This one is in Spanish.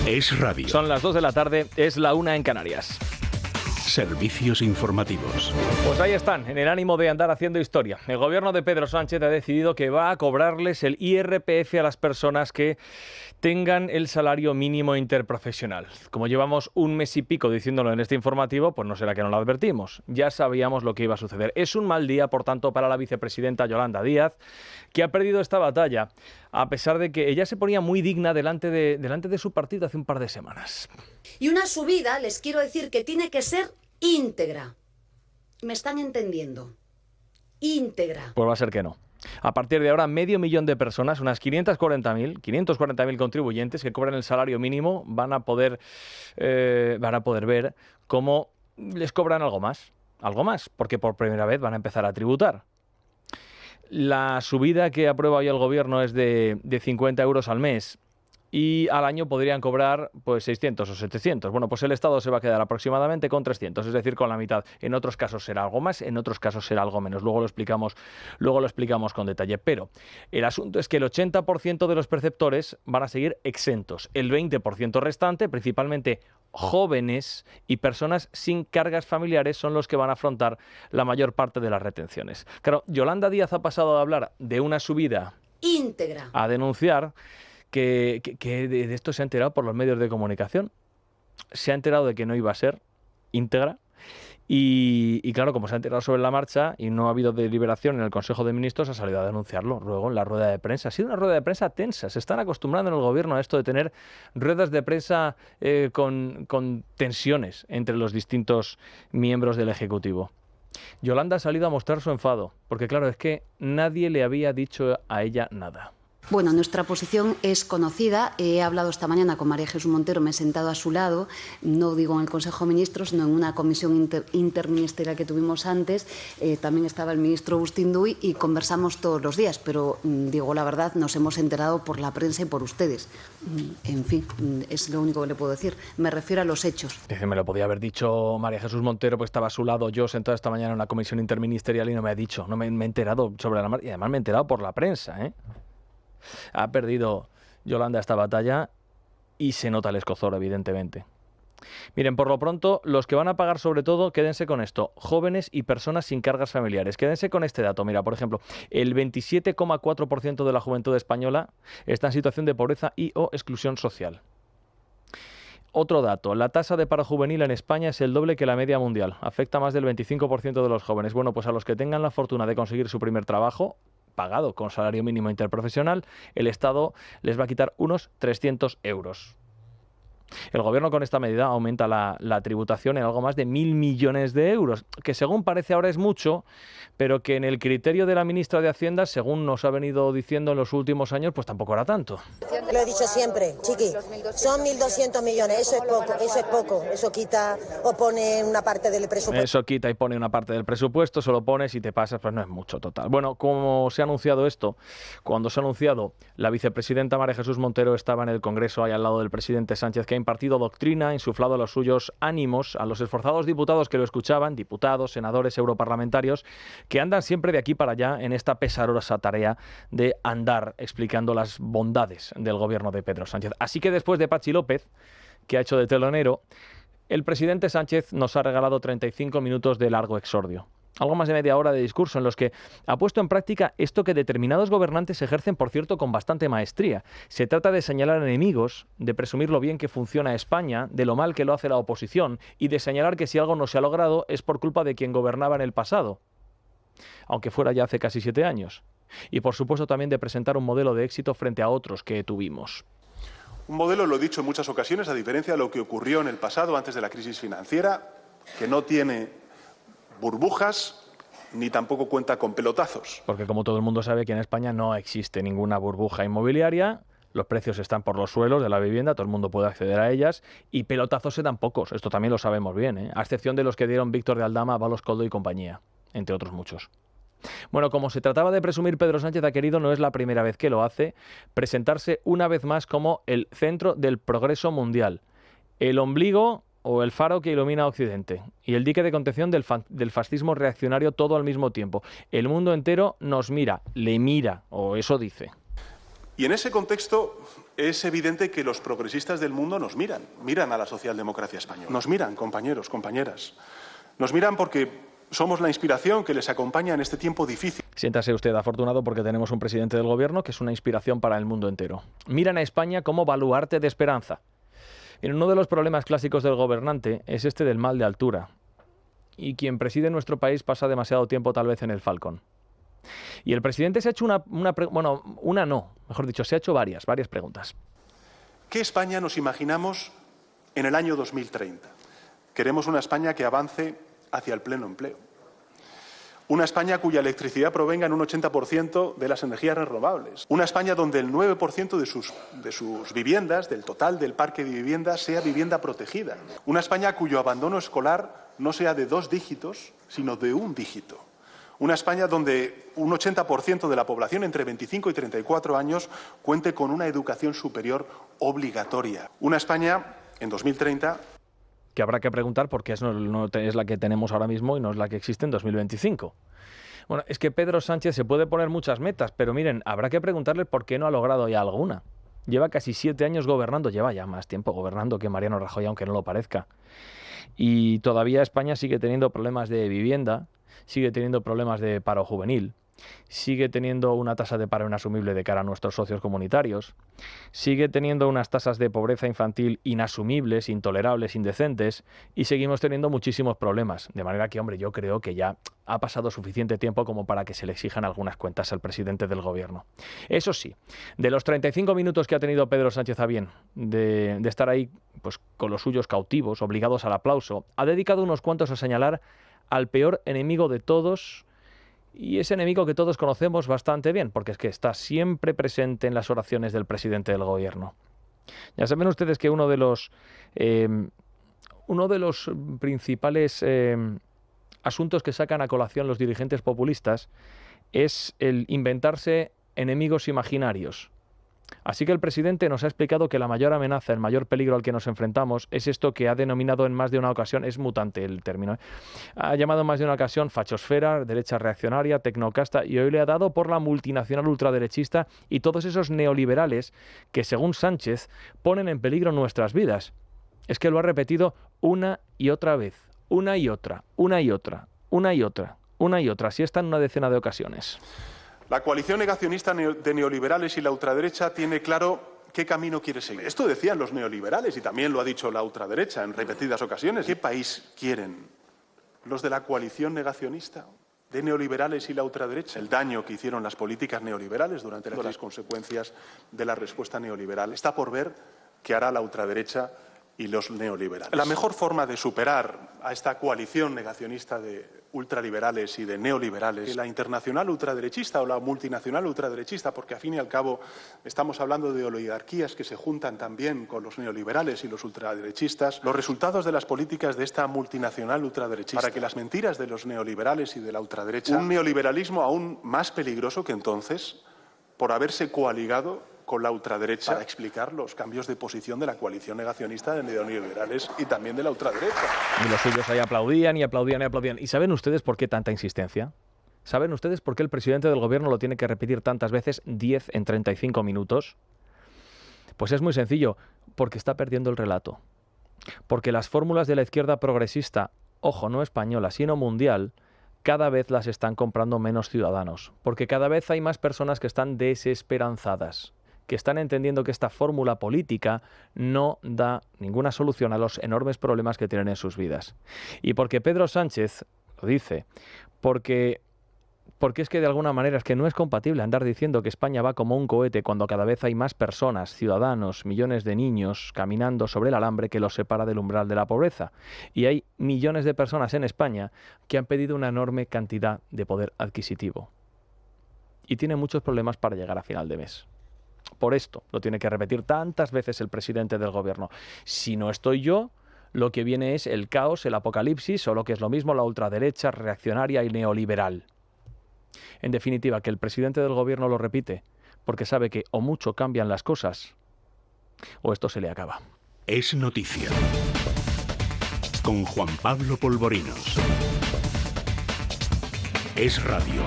Es radio. Son las 2 de la tarde, es la 1 en Canarias. Servicios informativos. Pues ahí están, en el ánimo de andar haciendo historia. El gobierno de Pedro Sánchez ha decidido que va a cobrarles el IRPF a las personas que tengan el salario mínimo interprofesional. Como llevamos un mes y pico diciéndolo en este informativo, pues no será que no lo advertimos. Ya sabíamos lo que iba a suceder. Es un mal día, por tanto, para la vicepresidenta Yolanda Díaz, que ha perdido esta batalla, a pesar de que ella se ponía muy digna delante de su partido hace un par de semanas. Y una subida, les quiero decir, que tiene que ser íntegra. ¿Me están entendiendo? Íntegra. Pues va a ser que no. A partir de ahora, 500.000 de personas, unas 540.000 contribuyentes que cobran el salario mínimo van a poder ver cómo les cobran algo más, porque por primera vez van a empezar a tributar. La subida que aprueba hoy el gobierno es de 50 euros al mes. Y al año podrían cobrar pues 600 o 700. Bueno, pues el Estado se va a quedar aproximadamente con 300, es decir, con la mitad. En otros casos será algo más, en otros casos será algo menos. Luego lo explicamos con detalle. Pero el asunto es que el 80% de los perceptores van a seguir exentos. El 20% restante, principalmente jóvenes y personas sin cargas familiares, son los que van a afrontar la mayor parte de las retenciones. Claro, Yolanda Díaz ha pasado de hablar de una subida íntegra a denunciar que de esto se ha enterado por los medios de comunicación. Se ha enterado de que no iba a ser íntegra y claro, como se ha enterado sobre la marcha y no ha habido deliberación en el Consejo de Ministros, ha salido a denunciarlo luego en la rueda de prensa. Ha sido una rueda de prensa tensa. Se están acostumbrando en el gobierno a esto de tener ruedas de prensa con tensiones entre los distintos miembros del Ejecutivo. Yolanda ha salido a mostrar su enfado, porque claro, es que nadie le había dicho a ella nada. Bueno, nuestra posición es conocida. He hablado esta mañana con María Jesús Montero, me he sentado a su lado, no digo en el Consejo de Ministros, sino en una comisión interministerial que tuvimos antes. También estaba el ministro Agustín Duy y conversamos todos los días, pero digo la verdad, nos hemos enterado por la prensa y por ustedes. En fin, es lo único que le puedo decir. Me refiero a los hechos. Dice, me lo podía haber dicho María Jesús Montero, pues estaba a su lado, yo sentado esta mañana en una comisión interministerial y no me ha dicho, no me he enterado sobre la marcha, y además me he enterado por la prensa, ¿eh? Ha perdido Yolanda esta batalla y se nota el escozor, evidentemente. Miren, por lo pronto, los que van a pagar sobre todo, quédense con esto, jóvenes y personas sin cargas familiares. Quédense con este dato. Mira, por ejemplo, el 27,4% de la juventud española está en situación de pobreza y o exclusión social. Otro dato, la tasa de paro juvenil en España es el doble que la media mundial. Afecta a más del 25% de los jóvenes. Bueno, pues a los que tengan la fortuna de conseguir su primer trabajo, pagado con salario mínimo interprofesional, el Estado les va a quitar unos 300 euros. El Gobierno con esta medida aumenta la tributación en algo más de 1.000 millones de euros, que según parece ahora es mucho, pero que en el criterio de la ministra de Hacienda, según nos ha venido diciendo en los últimos años, pues tampoco era tanto. Lo he dicho siempre, chiqui, son 1.200 millones, eso es poco, eso quita o pone una parte del presupuesto. Eso quita y pone una parte del presupuesto, solo pones y te pasas, pues no es mucho total. Bueno, como se ha anunciado esto, cuando se ha anunciado, la vicepresidenta María Jesús Montero estaba en el Congreso ahí al lado del presidente Sánchez, que ha impartido doctrina, ha insuflado los suyos ánimos a los esforzados diputados que lo escuchaban, diputados, senadores, europarlamentarios, que andan siempre de aquí para allá en esta pesarosa tarea de andar explicando las bondades del gobierno de Pedro Sánchez. Así que después de Patxi López, que ha hecho de telonero, el presidente Sánchez nos ha regalado 35 minutos de largo exordio. Algo más de media hora de discurso en los que ha puesto en práctica esto que determinados gobernantes ejercen, por cierto, con bastante maestría. Se trata de señalar enemigos, de presumir lo bien que funciona España, de lo mal que lo hace la oposición y de señalar que si algo no se ha logrado es por culpa de quien gobernaba en el pasado, aunque fuera ya hace casi 7 años. Y por supuesto también de presentar un modelo de éxito frente a otros que tuvimos. Un modelo, lo he dicho en muchas ocasiones, a diferencia de lo que ocurrió en el pasado antes de la crisis financiera, que no tiene burbujas ni tampoco cuenta con pelotazos. Porque como todo el mundo sabe que en España no existe ninguna burbuja inmobiliaria, los precios están por los suelos de la vivienda, todo el mundo puede acceder a ellas y pelotazos se dan pocos, esto también lo sabemos bien, a excepción de los que dieron Víctor de Aldama, Avalos Coldo y compañía, entre otros muchos. Bueno, como se trataba de presumir, Pedro Sánchez ha querido, no es la primera vez que lo hace, presentarse una vez más como el centro del progreso mundial, el ombligo o el faro que ilumina a Occidente y el dique de contención del fascismo reaccionario, todo al mismo tiempo. El mundo entero nos mira, le mira, o eso dice. Y en ese contexto es evidente que los progresistas del mundo nos miran a la socialdemocracia española. Nos miran, compañeros, compañeras. Nos miran porque somos la inspiración que les acompaña en este tiempo difícil. Siéntase usted afortunado porque tenemos un presidente del gobierno que es una inspiración para el mundo entero. Miran a España como baluarte de esperanza. Miren, uno de los problemas clásicos del gobernante es este del mal de altura. Y quien preside nuestro país pasa demasiado tiempo tal vez en el Falcón. Y el presidente se ha hecho se ha hecho varias preguntas. ¿Qué España nos imaginamos en el año 2030? Queremos una España que avance hacia el pleno empleo. Una España cuya electricidad provenga en un 80% de las energías renovables. Una España donde el 9% de sus viviendas, del total del parque de viviendas, sea vivienda protegida. Una España cuyo abandono escolar no sea de 2 dígitos, sino de 1 dígito. Una España donde un 80% de la población entre 25 y 34 años cuente con una educación superior obligatoria. Una España en 2030... que habrá que preguntar porque no es la que tenemos ahora mismo y no es la que existe en 2025. Bueno, es que Pedro Sánchez se puede poner muchas metas, pero miren, habrá que preguntarle por qué no ha logrado ya alguna. Lleva casi 7 años gobernando, lleva ya más tiempo gobernando que Mariano Rajoy, aunque no lo parezca. Y todavía España sigue teniendo problemas de vivienda, sigue teniendo problemas de paro juvenil, sigue teniendo una tasa de paro inasumible de cara a nuestros socios comunitarios, sigue teniendo unas tasas de pobreza infantil inasumibles, intolerables, indecentes, y seguimos teniendo muchísimos problemas. De manera que, hombre, yo creo que ya ha pasado suficiente tiempo como para que se le exijan algunas cuentas al presidente del gobierno. Eso sí, de los 35 minutos que ha tenido Pedro Sánchez a bien de estar ahí pues con los suyos cautivos, obligados al aplauso, ha dedicado unos cuantos a señalar al peor enemigo de todos. Y ese enemigo que todos conocemos bastante bien, porque es que está siempre presente en las oraciones del presidente del gobierno. Ya saben ustedes que uno de los principales asuntos que sacan a colación los dirigentes populistas es el inventarse enemigos imaginarios. Así que el presidente nos ha explicado que la mayor amenaza, el mayor peligro al que nos enfrentamos es esto que ha denominado en más de una ocasión, es mutante el término, ha llamado en más de una ocasión fachosfera, derecha reaccionaria, tecnocasta, y hoy le ha dado por la multinacional ultraderechista y todos esos neoliberales que, según Sánchez, ponen en peligro nuestras vidas. Es que lo ha repetido una y otra vez, una y otra, así está en una decena de ocasiones. La coalición negacionista de neoliberales y la ultraderecha tiene claro qué camino quiere seguir. Esto decían los neoliberales y también lo ha dicho la ultraderecha en repetidas ocasiones. ¿Qué país quieren los de la coalición negacionista de neoliberales y la ultraderecha? El daño que hicieron las políticas neoliberales durante las consecuencias de la respuesta neoliberal. Está por ver qué hará la ultraderecha y los neoliberales. La mejor forma de superar a esta coalición negacionista de ultraliberales y de neoliberales, que la internacional ultraderechista o la multinacional ultraderechista, porque al fin y al cabo estamos hablando de oligarquías que se juntan también con los neoliberales y los ultraderechistas, los resultados de las políticas de esta multinacional ultraderechista, para que las mentiras de los neoliberales y de la ultraderecha, un neoliberalismo aún más peligroso que entonces, por haberse coaligado con la ultraderecha para explicar los cambios de posición de la coalición negacionista de neoliberales y también de la ultraderecha. Y los suyos ahí aplaudían y aplaudían y aplaudían. ¿Y saben ustedes por qué tanta insistencia? ¿Saben ustedes por qué el presidente del gobierno lo tiene que repetir tantas veces, 10 en 35 minutos? Pues es muy sencillo, porque está perdiendo el relato. Porque las fórmulas de la izquierda progresista, ojo, no española, sino mundial, cada vez las están comprando menos ciudadanos. Porque cada vez hay más personas que están desesperanzadas, que están entendiendo que esta fórmula política no da ninguna solución a los enormes problemas que tienen en sus vidas. Y porque Pedro Sánchez lo dice, porque es que de alguna manera es que no es compatible andar diciendo que España va como un cohete cuando cada vez hay más personas, ciudadanos, millones de niños caminando sobre el alambre que los separa del umbral de la pobreza. Y hay millones de personas en España que han pedido una enorme cantidad de poder adquisitivo. Y tienen muchos problemas para llegar a final de mes. Por esto lo tiene que repetir tantas veces el presidente del gobierno. Si no estoy yo, lo que viene es el caos, el apocalipsis o lo que es lo mismo la ultraderecha reaccionaria y neoliberal. En definitiva, que el presidente del gobierno lo repite porque sabe que o mucho cambian las cosas o esto se le acaba. Es noticia. Con Juan Pablo Polvorinos. Es radio.